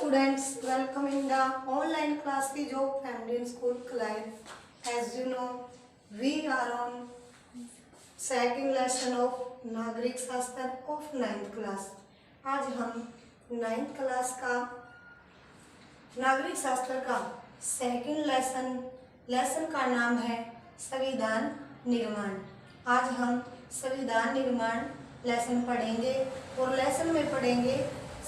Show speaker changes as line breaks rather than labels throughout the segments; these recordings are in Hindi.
students, welcome in the online class की जो family school Clyde. As you know, we are on second lesson of नागरिक शास्त्र of 9th class. आज हम 9th क्लास का नागरिक शास्त्र का सेकंड लेसन का नाम है संविधान निर्माण. आज हम संविधान निर्माण लेसन पढ़ेंगे और लेसन में पढ़ेंगे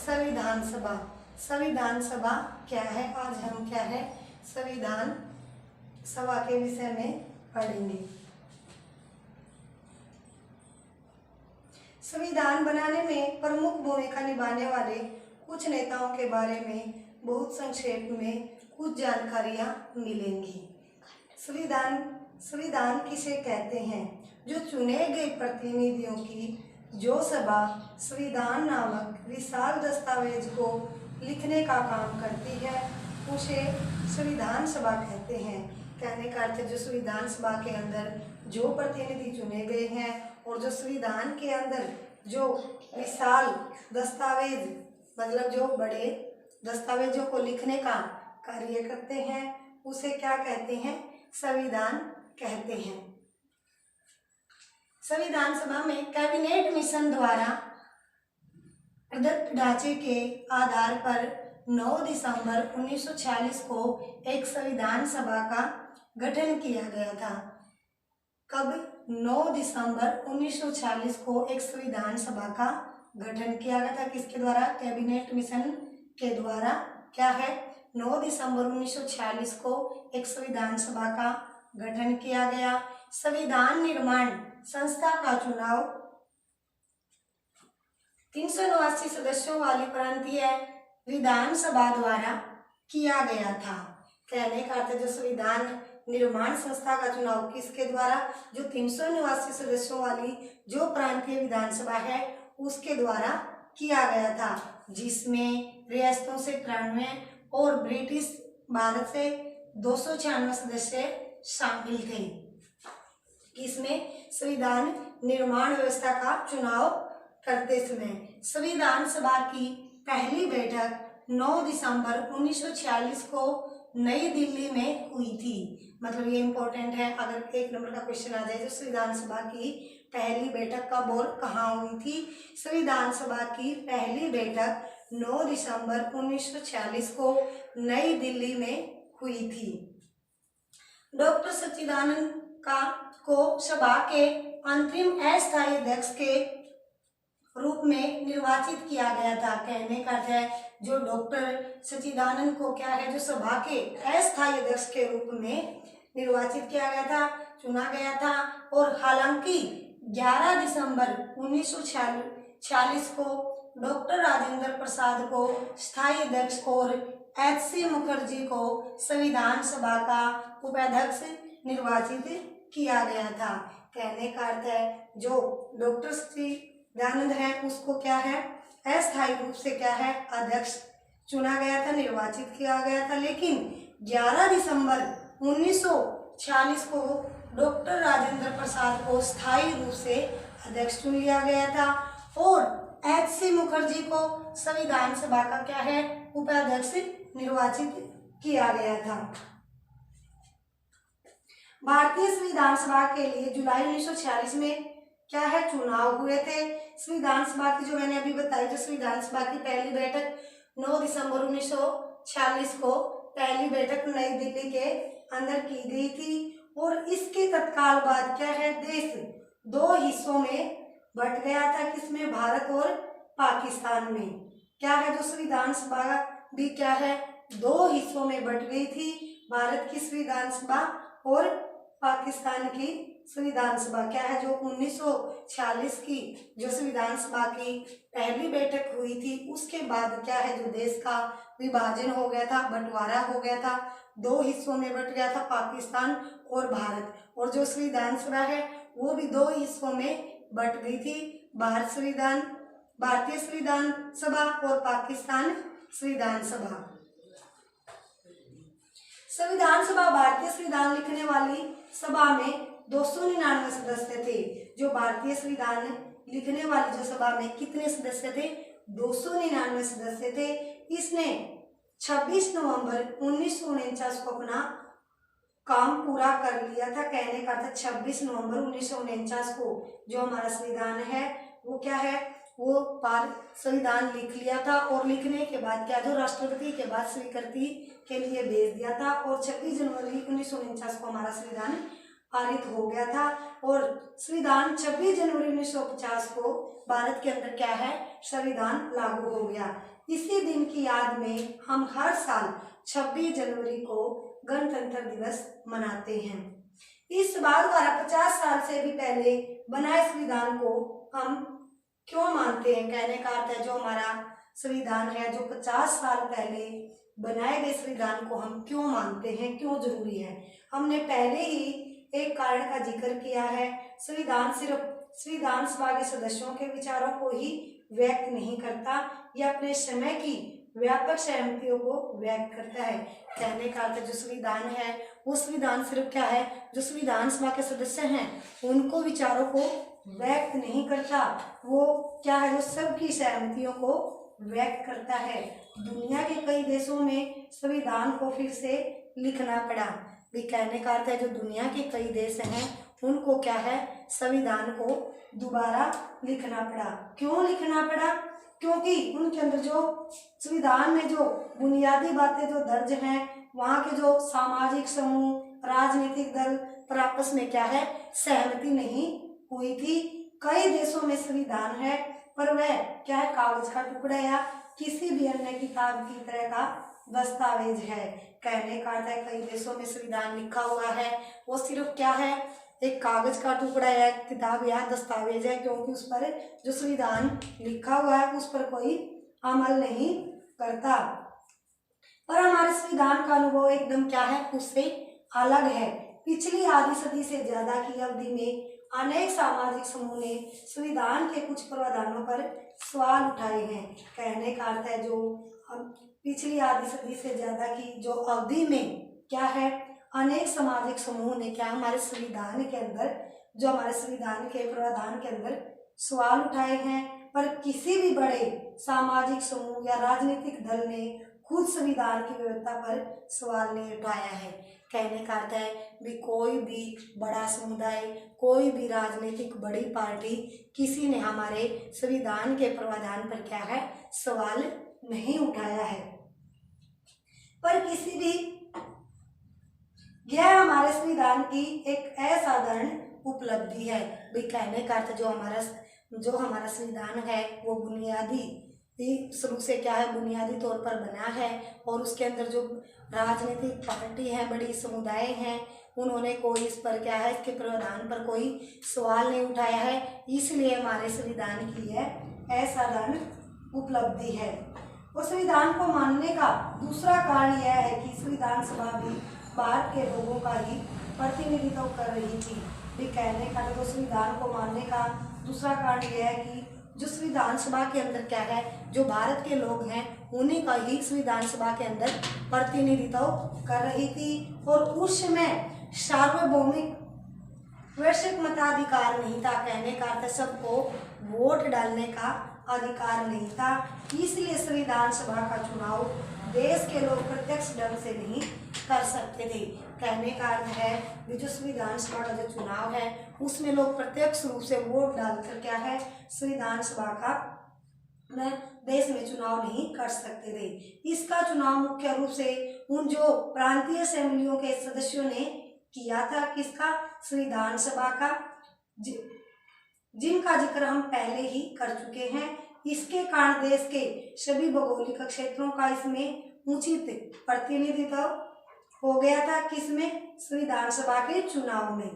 संविधान सभा. संविधान सभा क्या है, आज हम क्या है संविधान सभा के विषय में पढ़ेंगे. संविधान बनाने में प्रमुख भूमिका निभाने वाले कुछ नेताओं के बारे में बहुत संक्षेप में कुछ जानकारियां मिलेंगी. संविधान किसे कहते हैं? जो चुने गए प्रतिनिधियों की जो सभा संविधान नामक विशाल दस्तावेज को लिखने का काम करती है उसे संविधान सभा कहते हैं. कहने का अर्थ जो संविधान सभा के अंदर जो प्रतिनिधि चुने गए हैं और जो संविधान के अंदर जो विशाल दस्तावेज मतलब जो बड़े दस्तावेजों को लिखने का कार्य करते हैं उसे क्या कहते हैं? संविधान कहते हैं. संविधान सभा में कैबिनेट मिशन द्वारा प्रदत्त ढांचे के आधार पर 9 दिसंबर 1946 को एक संविधान सभा का गठन किया गया था. कब? 9 दिसंबर 1946 को एक संविधान सभा का गठन किया गया था. किसके द्वारा? कैबिनेट मिशन के द्वारा. क्या है? 9 दिसंबर 1946 को एक संविधान सभा का गठन किया गया. संविधान निर्माण संस्था का चुनाव 389 सदस्यों वाली प्रांतीय विधानसभा द्वारा किया गया था. कहने का अर्थ जो संविधान निर्माण संस्था का चुनाव किसके द्वारा? जो 389 सदस्यों वाली जो प्रांतीय विधानसभा है उसके द्वारा किया गया था, जिसमें रियासतों से 93 और ब्रिटिश भारत से 296 सदस्य शामिल थे. इसमें संविधान निर्माण व्यवस्था का चुनाव करते समय संविधान सभा की पहली बैठक 9 दिसंबर 1946 को नई दिल्ली में हुई थी. मतलब ये इम्पोर्टेंट है, अगर एक नंबर का क्वेश्चन आ जाए जो संविधान सभा की पहली बैठक कब और कहाँ हुई थी. संविधान सभा की पहली बैठक 9 दिसंबर 1946 को नई दिल्ली में हुई थी. डॉक्टर सच्चिदानंद को सभा के अंतरिम अस्थायी अध्यक्ष के रूप में निर्वाचित किया गया था. कहने का अर्थ है जो डॉक्टर सच्चिदानंद को क्या है जो सभा के अस्थायी अध्यक्ष के रूप में निर्वाचित किया गया था, चुना गया था. और हालांकि 11 दिसंबर 1946 को डॉक्टर राजेंद्र प्रसाद को स्थायी अध्यक्ष और एच.सी. मुखर्जी को संविधान सभा का उपाध्यक्ष निर्वाचित किया गया था. कहने का अर्थ है जो डॉक्टर सच्चिदानंद है उसको क्या है अस्थायी रूप से क्या है अध्यक्ष चुना गया था, निर्वाचित किया गया था. लेकिन 11 दिसंबर 1946 को डॉक्टर राजेंद्र प्रसाद को स्थायी रूप से अध्यक्ष चुन लिया गया था और एच.सी. मुखर्जी को संविधान सभा का क्या है उपाध्यक्ष निर्वाचित किया गया था. भारतीय संविधान सभा के लिए जुलाई 1946 में क्या है चुनाव हुए थे. संविधान सभा की जो मैंने अभी बताई जो संविधान सभा की पहली बैठक 9 दिसंबर 1946 को पहली बैठक नई दिल्ली के अंदर की गई थी. और इसके तत्काल बाद क्या है देश 2 हिस्सों में बट गया था. किसमें? भारत और पाकिस्तान में. क्या है जो संविधान सभा भी क्या है 2 हिस्सों में बट गई थी. भारत की संविधान सभा और पाकिस्तान की संविधान सभा. क्या है जो 1946 की जो संविधान सभा की पहली बैठक हुई थी उसके बाद क्या है जो देश का विभाजन हो गया था, बंटवारा हो गया था, 2 हिस्सों में बट गया था पाकिस्तान और भारत. और जो संविधान सभा है वो भी 2 हिस्सों में बट गई थी, भारतीय संविधान सभा और पाकिस्तान संविधान सभा. संविधान सभा भारतीय संविधान लिखने वाली सभा में 299 सदस्य थे. जो भारतीय संविधान लिखने वाली जो सभा में कितने सदस्य थे? 299 सदस्य थे. इसने 26 नवंबर 1949 को अपना काम पूरा कर लिया था। कहने का अर्थ 26 नवंबर 1949 को जो हमारा संविधान है वो क्या है, वो संविधान लिख लिया था। और लिखने के बाद क्या, जो राष्ट्रपति के बाद स्वीकृति के लिए भेज दिया था। और 26 जनवरी 1949 को हमारा संविधान पारित हो गया था। और संविधान 26 जनवरी 1950 को भारत के अंदर क्या है, संविधान लागू हो गया। इसी दिन की याद में हम हर साल 26 जनवरी को गणतंत्र दिवस मनाते हैं। इस बात द्वारा 50 साल से भी पहले बनाए संविधान को हम क्यों मानते हैं। कहने का अर्थ है जो हमारा संविधान है, जो 50 साल पहले बनाए गए संविधान को हम क्यों मानते हैं, क्यों जरूरी है। हमने पहले ही एक कारण का जिक्र किया है। संविधान सिर्फ संविधान सभा के सदस्यों के विचारों को ही व्यक्त नहीं करता, यह अपने समय की व्यापक सहमतियों को व्यक्त करता है। कहने का अर्थ जो संविधान है वो संविधान सिर्फ क्या है, जो संविधान सभा के सदस्य हैं उनको विचारों को व्यक्त नहीं करता, वो क्या है, जो सबकी सहमतियों को व्यक्त करता है। दुनिया के कई देशों में संविधान को फिर से लिखना पड़ा। भी कहने का अर्थ है जो दुनिया के कई देश हैं उनको क्या है, संविधान को दोबारा लिखना पड़ा। क्यों लिखना पड़ा, क्योंकि उनके अंदर जो संविधान में जो बुनियादी बातें जो दर्ज हैं, वहाँ के जो सामाजिक समूह, राजनीतिक दल पर आपस में क्या है, सहमति नहीं हुई थी। कई देशों में संविधान है पर वह क्या है, कागज का टुकड़ा या किसी भी अन्य किताब की तरह का दस्तावेज है। कहने का अर्थ है कई देशों में संविधान लिखा हुआ है वो सिर्फ क्या है, एक कागज का टुकड़ा या किताब या दस्तावेज है, क्योंकि उस पर जो संविधान लिखा हुआ है उस पर कोई अमल नहीं करता। पर हमारे संविधान का अनुभव एकदम क्या है, उससे अलग है। पिछली आधी सदी से ज्यादा की अवधि में अनेक सामाजिक समूह ने संविधान के कुछ प्रावधानों पर सवाल उठाए हैं। कहने का अर्थ है जो पिछली आधी सदी से ज्यादा की जो अवधि में क्या है, अनेक सामाजिक समूह ने क्या हमारे संविधान के अंदर, जो हमारे संविधान के प्रावधान के अंदर सवाल उठाए हैं। पर किसी भी बड़े सामाजिक समूह या राजनीतिक दल ने खुद संविधान की व्यवस्था पर सवाल नहीं उठाया है। कहने का अर्थ है भी कोई भी बड़ा समुदाय, कोई भी राजनीतिक बड़ी पार्टी, किसी ने हमारे संविधान के प्रावधान पर क्या है, सवाल नहीं उठाया है। पर किसी भी यह हमारे संविधान की एक असाधारण उपलब्धि है। भी कहने का अर्थ जो हमारा संविधान है वो बुनियादी शुरू से क्या है, बुनियादी तौर पर बना है। और उसके अंदर जो राजनीतिक पार्टी है, बड़ी समुदाय हैं, उन्होंने कोई इस पर क्या है, इसके प्रावधान पर कोई सवाल नहीं उठाया है। इसलिए हमारे संविधान की यह असाधारण उपलब्धि है। और संविधान को मानने का दूसरा कारण यह है कि संविधान सभा भी भारत के लोगों का ही प्रतिनिधित्व कर रही थी। भी कहने का जो संविधान को मानने का दूसरा कारण यह है कि जो संविधान सभा के अंदर क्या है, जो भारत के लोग हैं उन्हीं का ही संविधान सभा के अंदर प्रतिनिधित्व कर रही थी। और उस समय सार्वभौमिक वैश्विक मताधिकार नहीं था। कहने का अर्थ सबको वोट डालने का अधिकार नहीं था। इसलिए संविधान सभा का चुनाव देश के लोग प्रत्यक्ष ढंग से नहीं कर सकते थे। कहने का अर्थ है कि जो संविधान सभा का जो चुनाव है उसमें लोग प्रत्यक्ष रूप से वोट डालकर क्या है, संविधान सभा का देश में चुनाव नहीं कर सकते थे। इसका चुनाव मुख्य रूप से उन जो प्रांतीय असेंबलियों के सदस्यों ने किया था। किसका, संविधान सभा का, जिनका जिक्र हम पहले ही कर चुके हैं। इसके कारण देश के सभी भौगोलिक क्षेत्रों का इसमें उचित प्रतिनिधित्व हो गया था। किसमें, संविधान सभा के चुनाव में।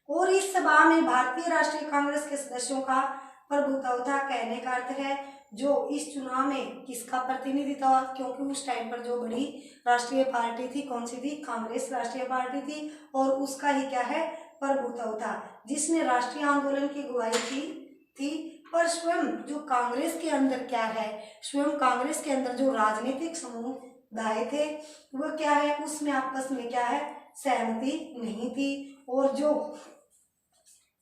और इस सभा में भारतीय राष्ट्रीय कांग्रेस के सदस्यों का प्रभुत्व था। कहने का अर्थ है जो इस चुनाव में किसका प्रतिनिधित्व, क्योंकि उस टाइम पर जो बड़ी राष्ट्रीय पार्टी थी, कौन सी थी, कांग्रेस राष्ट्रीय पार्टी थी। और उसका ही क्या है, प्रभुत्व था, जिसने राष्ट्रीय आंदोलन की अगुवाई की थी। पर स्वयं जो कांग्रेस के अंदर क्या है, स्वयं कांग्रेस के अंदर जो राजनीतिक समुदाय थे वो क्या है, उसमें आपस में क्या है, सहमति नहीं थी। और जो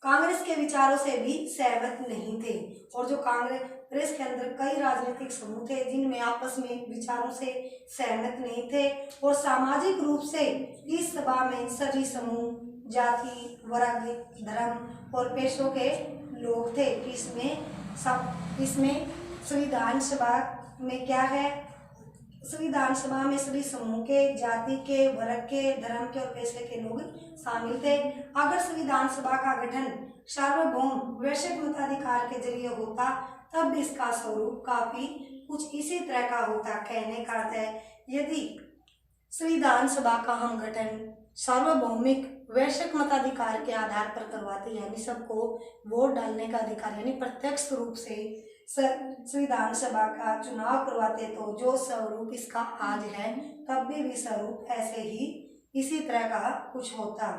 कांग्रेस के विचारों से भी सहमत नहीं थे। और जो और इसके अंदर कई राजनीतिक समूह थे जिनमें आपस में विचारों से सहमत नहीं थे, और सामाजिक रूप से इस सभा में सभी समूह, जाति, वर्ग, धर्म और पेशों के लोग थे। इसमें संविधान सभा में क्या है, संविधान सभा में सभी समूह के, जाति के, वर्ग के, धर्म के और पेशे के लोग शामिल थे। अगर संविधान सभा का गठन सार्वभौम वैश्विक मताधिकार के जरिए होता तब भी इसका स्वरूप काफी कुछ इसी तरह का होता। कहने का अर्थ है, यदि संविधान सभा का हम गठन सार्वभौमिक वैश्विक मताधिकार के आधार पर करवाते, यानी सबको वोट डालने का अधिकार, यानी प्रत्यक्ष रूप से संविधान सभा का चुनाव करवाते, तो जो स्वरूप इसका आज है तब भी स्वरूप ऐसे ही इसी तरह का कुछ होता।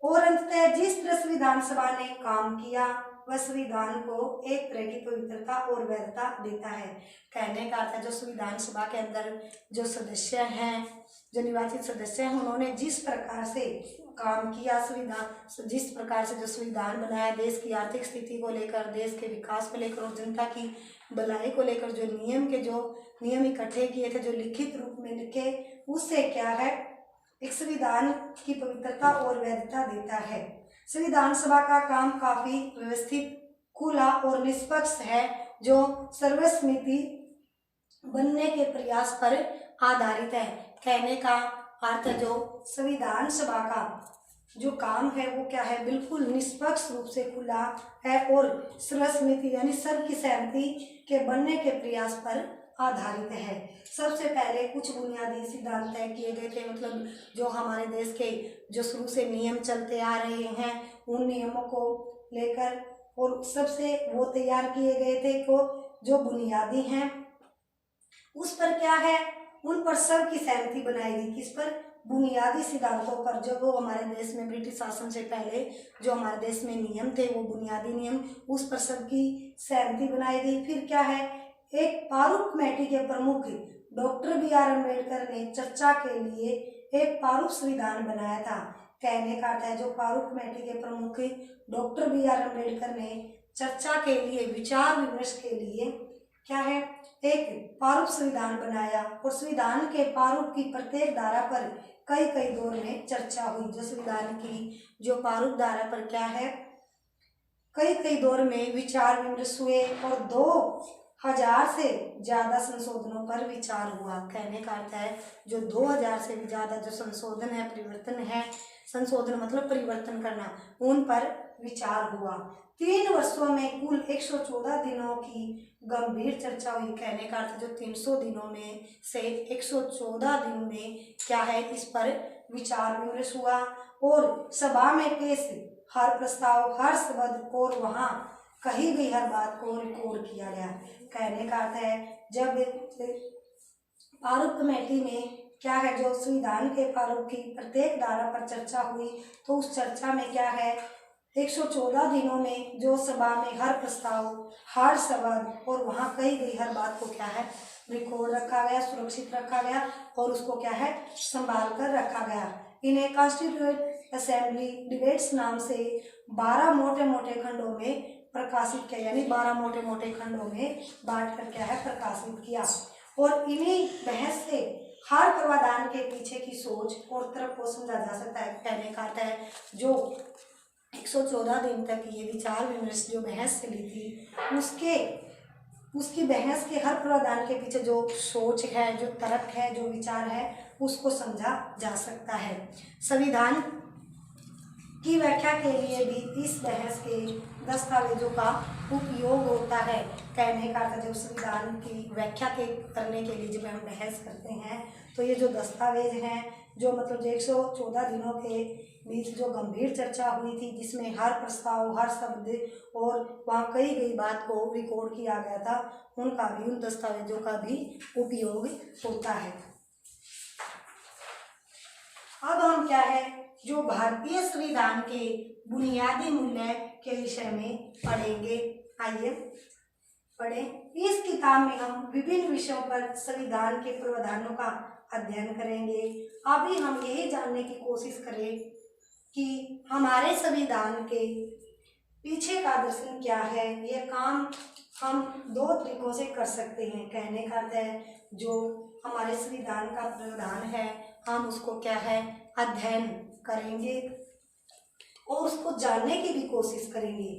और अंततः जिस तरह संविधान सभा ने काम किया वह संविधान को एक तरह की पवित्रता और वैधता देता है। कहने का अर्थ है, जो संविधान सभा के अंदर जो सदस्य हैं, जो निर्वाचित सदस्य हैं, उन्होंने जिस प्रकार से काम किया, जिस प्रकार से जो संविधान बनाया, देश की आर्थिक स्थिति को लेकर, देश के विकास को लेकर और जनता की भलाई को लेकर जो नियम इकट्ठे किए थे, जो लिखित रूप में लिखे, उससे क्या है, एक संविधान की पवित्रता और वैधता देता है। संविधान सभा का काम काफी व्यवस्थित, खुला और निष्पक्ष है, जो सर्वसम्मति बनने के प्रयास पर आधारित है। कहने का अर्थ, जो संविधान सभा का जो काम है वो क्या है, बिल्कुल निष्पक्ष रूप से खुला है और सर्वसम्मति यानी सबकी सहमति के बनने के प्रयास पर आधारित है। सबसे पहले कुछ बुनियादी सिद्धांत तय किए गए थे, मतलब जो हमारे देश के जो शुरू से नियम चलते आ रहे हैं उन नियमों को लेकर, और सबसे वो तैयार किए गए थे को जो बुनियादी हैं उस पर क्या है, उन पर सबकी सहमति बनाई गई। किस पर, बुनियादी सिद्धांतों पर। जो वो हमारे देश में ब्रिटिश शासन से पहले जो हमारे देश में नियम थे, वो बुनियादी नियम, उस पर सबकी सहमति बनाई गई। फिर क्या है, एक प्रारूप कमेटी के प्रमुख डॉक्टर बी.आर. अम्बेडकर ने चर्चा के लिए एक प्रारूप संविधान बनाया था। कहने का अर्थ है, जो प्रारूप कमेटी के प्रमुख डॉक्टर बी.आर. अम्बेडकर ने चर्चा के लिए, विचार विमर्श के लिए क्या है, एक प्रारूप संविधान बनाया, और संविधान के प्रारूप की प्रत्येक धारा पर कई दौर में चर्चा हुई। जो संविधान की जो प्रारूप धारा पर क्या है, कई दौर में विचार विमर्श हुए और 2000 से ज्यादा संशोधनों पर विचार हुआ। कहने का अर्थ है, जो 2000 से भी ज्यादा जो संशोधन है, परिवर्तन है, संशोधन मतलब परिवर्तन करना, उन पर विचार हुआ। 3 वर्षों में कुल 114 दिनों की गंभीर चर्चा हुई। कहने का अर्थ, जो 300 दिनों में से 114 दिन में क्या है, इस पर विचार विमर्श हुआ, और सभा में पेश हर प्रस्ताव, हर शब्द और वहां कही गई हर बात को रिकॉर्ड किया गया। कहने का अर्थ है, जब प्रारूप कमेटी में क्या है, जो संविधान के प्रारूप की प्रत्येक धारा पर चर्चा हुई, तो उस चर्चा में क्या है, 114 दिनों में जो सभा में हर प्रस्ताव, हर शब्द और वहां कही गई हर बात को क्या है, रिकॉर्ड रखा गया, सुरक्षित रखा गया, और उसको क्या है, संभाल कर रखा गया। इन्हें कॉन्स्टिट्यूएंट असेंबली डिबेट्स नाम से 12 मोटे खंडों में प्रकाशित किया, यानी 12 मोटे खंडों में बांट कर क्या है, प्रकाशित किया। और इन्हीं बहस से हर प्रावधान के पीछे की सोच और तर्क को समझा जा सकता है। कहने का अर्थ है, जो 114 दिन तक ये विचार विमर्श जो बहस चली थी, उसकी बहस के हर प्रावधान के पीछे जो सोच है, जो तर्क है, जो विचार है, उसको समझा जा सकता है। संविधान की व्याख्या के लिए भी इस बहस के दस्तावेजों का उपयोग होता है। कहने का अर्थ, जब संविधान की व्याख्या करने के लिए जब हम बहस करते हैं, तो ये जो दस्तावेज हैं, जो मतलब 114 दिनों के बीच जो गंभीर चर्चा हुई थी, जिसमें हर प्रस्ताव, हर शब्द और वहाँ कही गई बात को रिकॉर्ड किया गया था, उनका भी, उन दस्तावेजों का भी उपयोग होता है। अब हम क्या है, जो भारतीय संविधान के बुनियादी मूल्य के विषय में पढ़ेंगे। आइए पढ़ें। इस किताब में हम विभिन्न विषयों पर संविधान के प्रावधानों का अध्ययन करेंगे। अभी हम यही जानने की कोशिश करें कि हमारे संविधान के पीछे का दर्शन क्या है, ये काम हम दो तरीकों से कर सकते हैं। कहने का अर्थ है जो हमारे संविधान का प्रावधान है हम उसको क्या है अध्ययन करेंगे और उसको जानने की भी कोशिश करेंगे।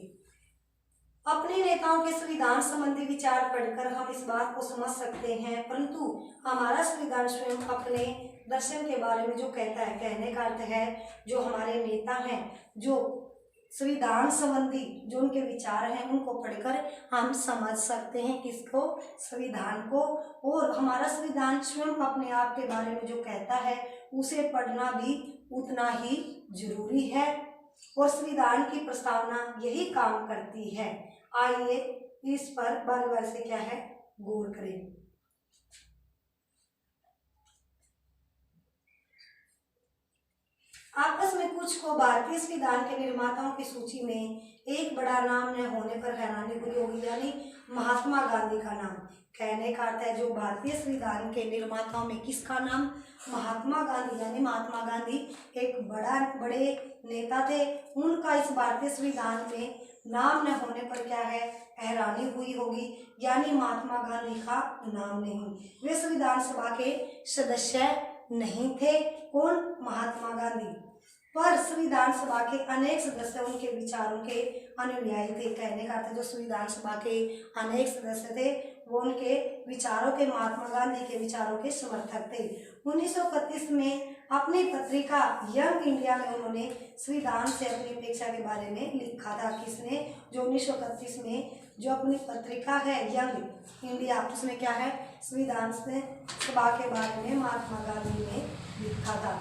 अपने नेताओं के संविधान संबंधी विचार पढ़कर हम इस बात को समझ सकते हैं, परंतु हमारा संविधान स्वयं अपने दर्शन के बारे में जो कहता है, कहने का अर्थ है जो हमारे नेता हैं, जो संविधान संबंधी जो उनके विचार हैं उनको पढ़कर हम समझ सकते हैं किसको, संविधान को। और हमारा संविधान स्वयं अपने आप के बारे में जो कहता है उसे पढ़ना भी उतना ही जरूरी है और संविधान की प्रस्तावना यही काम करती है। आइए इस पर बार-बार से क्या है गौर करें। आपस में कुछ को भारतीय संविधान के निर्माताओं की सूची में एक बड़ा नाम न होने पर हैरानी हुई होगी, यानी महात्मा गांधी का नाम। कहने का अर्थ है जो भारतीय संविधान के निर्माताओं में किसका नाम, महात्मा गांधी, यानी महात्मा गांधी एक बड़े नेता थे, उनका इस भारतीय संविधान में नाम न होने पर क्या है हैरानी हुई होगी, यानी महात्मा गांधी का नाम नहीं, वे संविधान सभा के सदस्य नहीं थे। कौन, महात्मा गांधी। पर संविधान सभा के अनेक सदस्य उनके विचारों के अनुयायी थे। कहने का अर्थ जो संविधान सभा के अनेक सदस्य थे वो उनके विचारों के, महात्मा गांधी के विचारों के समर्थक थे। 1931 में अपनी पत्रिका यंग इंडिया में उन्होंने संविधान से अपनी अपेक्षा के बारे में लिखा था। किसने, जो 1931 में जो अपनी पत्रिका है यंग इंडिया, उसमें क्या है संविधान से सभा के बारे में महात्मा गांधी ने लिखा था।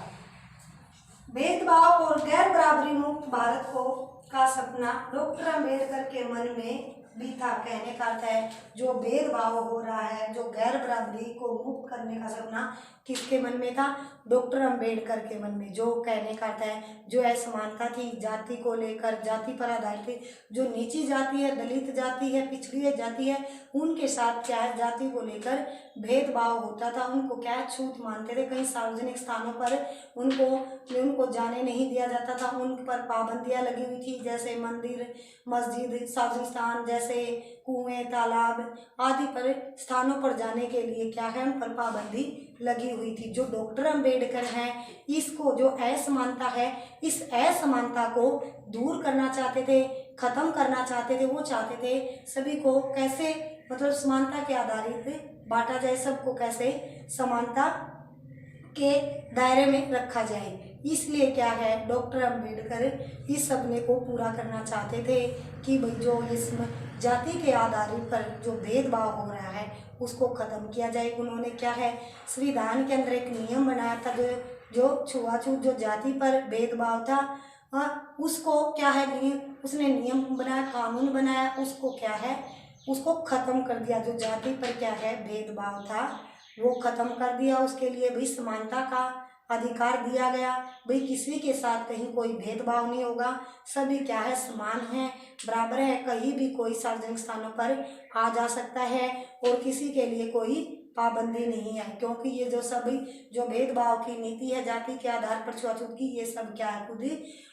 भेदभाव और गैर बराबरी मुक्त भारत को का सपना डॉक्टर अम्बेडकर के मन में भी था। कहने का अर्थ है जो भेदभाव हो रहा है, जो गैर बराबरी को मुक्त करने का सपना किसके मन में था, डॉक्टर अम्बेडकर के मन में। जो कहने का अर्थ है जो असमानता थी जाति को लेकर, जाति पर आधारित, जो नीची जाति है, दलित जाति है, पिछड़ी जाति है, उनके साथ क्या है जाति को लेकर भेदभाव होता था, उनको क्या छूत मानते थे। कई सार्वजनिक स्थानों पर उनको जाने नहीं दिया जाता था, उन पर पाबंदियां लगी हुई थी, जैसे मंदिर, मस्जिद, सार्वजनिक स्थान जैसे कुएं, तालाब आदि पर स्थानों पर जाने के लिए क्या है उन पर पाबंदी लगी हुई थी। जो डॉक्टर अम्बेडकर हैं इसको जो असमानता है, इस असमानता को दूर करना चाहते थे, खत्म करना चाहते थे। वो चाहते थे सभी को कैसे मतलब समानता के आधारित बांटा जाए, सबको कैसे समानता के दायरे में रखा जाए। इसलिए क्या है डॉक्टर अम्बेडकर इस सपने को पूरा करना चाहते थे कि भाई जो इस जाति के आधार पर जो भेदभाव हो रहा है उसको खत्म किया जाए। उन्होंने क्या है संविधान के अंदर एक नियम बनाया था, जो छुआछूत, जो जाति पर भेदभाव था, उसको क्या है उसने नियम बनाया, कानून बनाया, उसको क्या है उसको खत्म कर दिया। जो जाति पर क्या है भेदभाव था वो खत्म कर दिया। उसके लिए भी समानता का अधिकार दिया गया, भाई किसी के साथ कहीं कोई भेदभाव नहीं होगा, सभी क्या है समान है, बराबर है, कहीं भी कोई सार्वजनिक स्थानों पर आ जा सकता है और किसी के लिए कोई पाबंदी नहीं है। क्योंकि ये जो सभी जो भेदभाव की नीति है जाति के आधार पर छुआछूत की, ये सब क्या है खुद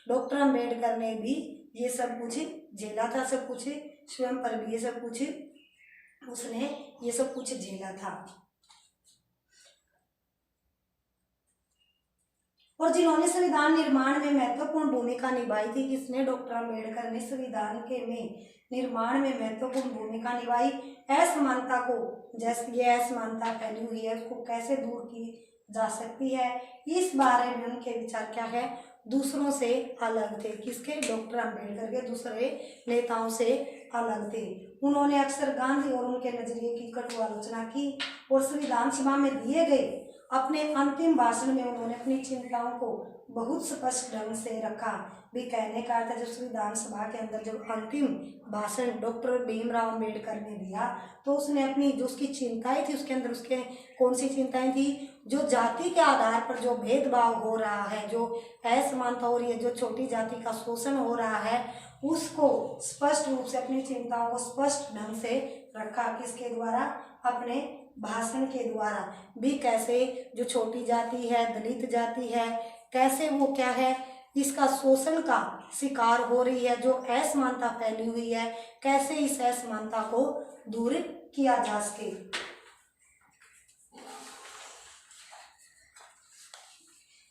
डॉक्टर अम्बेडकर ने भी ये सब कुछ झेला था, सब कुछ स्वयं पर भी ये सब कुछ उसने ये सब कुछ झेला था। और जिन्होंने संविधान निर्माण में महत्वपूर्ण भूमिका निभाई थी, किसने, डॉक्टर अम्बेडकर ने संविधान के निर्माण में महत्वपूर्ण भूमिका निभाई। असमानता को, जैसे ये असमानता फैली हुई है उसको कैसे दूर की जा सकती है, इस बारे में उनके विचार क्या है दूसरों से अलग थे। किसके, डॉक्टर अम्बेडकर के दूसरे नेताओं से अलग थे। उन्होंने अक्सर गांधी और उनके नजरिए की कटु आलोचना की और संविधान सभा में दिए गए अपने अंतिम भाषण में उन्होंने अपनी चिंताओं को बहुत स्पष्ट ढंग से रखा। भी कहने का अर्थ है जब संविधान सभा के अंदर जब अंतिम भाषण डॉक्टर भीमराव अम्बेडकर ने दिया तो उसने अपनी जो उसकी चिंताएं थी उसके अंदर उसके कौन सी चिंताएं थी, जो जाति के आधार पर जो भेदभाव हो रहा है, जो असमानता हो रही है, जो छोटी जाति का शोषण हो रहा है, उसको स्पष्ट रूप से अपनी चिंताओं को स्पष्ट ढंग से रखा। किसके द्वारा, अपने भाषण के द्वारा। भी कैसे जो छोटी जाति है, दलित जाति है, कैसे वो क्या है इसका शोषण का शिकार हो रही है, जो असमानता फैली हुई है, कैसे इस असमानता को दूर किया जा सके।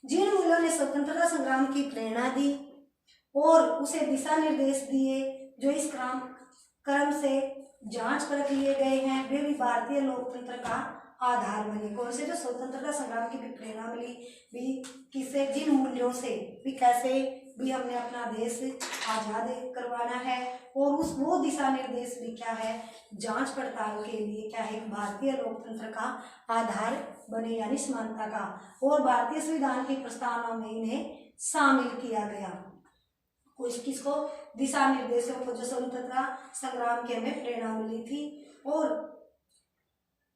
जिन मूल्यों ने स्वतंत्रता संग्राम की प्रेरणा दी और उसे दिशा निर्देश दिए, जो इस क्रम से जांच परख लिए गए हैं, वे भी भारतीय लोकतंत्र का आधार बने। कौन से? जो स्वतंत्रता संग्राम की भी प्रेरणा मिली, भी किसे, जिन मूल्यों से भी कैसे भी हमने अपना देश आजाद करवाना है, और उस वो दिशा निर्देश भी क्या है, जांच पड़ताल के लिए क्या है, भारतीय लोकतंत्र का आधार बने, यानी समानता का। और भारतीय संविधान की प्रस्तावना में इन्हें शामिल किया गया। कुछ किसको? दिशा निर्देशों को, जो स्वतंत्रता संग्राम की हमें प्रेरणा मिली थी। और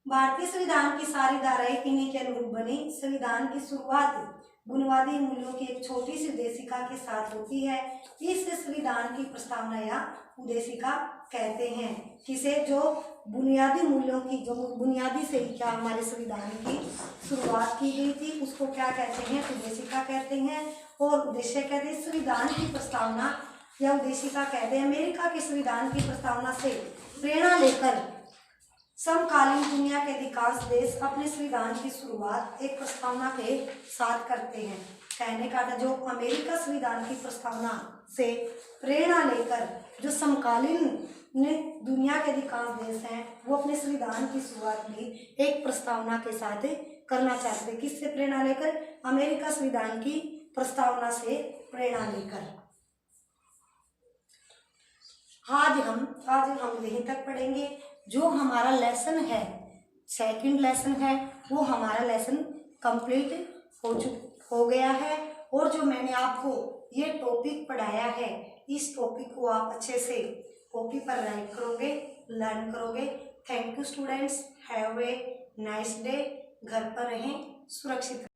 भारतीय संविधान की सारी धाराएं इन्हीं के अनुरूप बनी। संविधान की शुरुआत बुनियादी मूल्यों की एक छोटी सी उद्देशिका के साथ होती है। इस संविधान की प्रस्तावना या उद्देशिका कहते हैं किसे? जो बुनियादी मूल्यों की, जो बुनियादी से ही क्या हमारे संविधान की शुरुआत की गई थी, उसको क्या कहते हैं? उद्देशिका कहते हैं। और उद्देश्य कहते हैं संविधान की प्रस्तावना या उद्देशिका कहते हैं। अमेरिका के संविधान की प्रस्तावना से प्रेरणा लेकर समकालीन दुनिया के अधिकांश देश अपने संविधान की शुरुआत एक प्रस्तावना के साथ करते हैं। कहने का था, जो अमेरिका संविधान की प्रस्तावना से प्रेरणा लेकर जो समकालीन दुनिया के अधिकांश देश हैं, वो अपने संविधान की शुरुआत भी एक प्रस्तावना के साथ करना चाहते थे। किससे प्रेरणा लेकर? अमेरिका संविधान की प्रस्तावना से प्रेरणा लेकर। आज हम यहीं तक पढ़ेंगे। जो हमारा लेसन है, सेकंड लेसन है, वो हमारा लेसन कंप्लीट हो गया है। और जो मैंने आपको ये टॉपिक पढ़ाया है, इस टॉपिक को आप अच्छे से कॉपी पर राइट करोगे, लर्न करोगे। Thank you students, have a nice day. घर पर रहें, सुरक्षित रहें।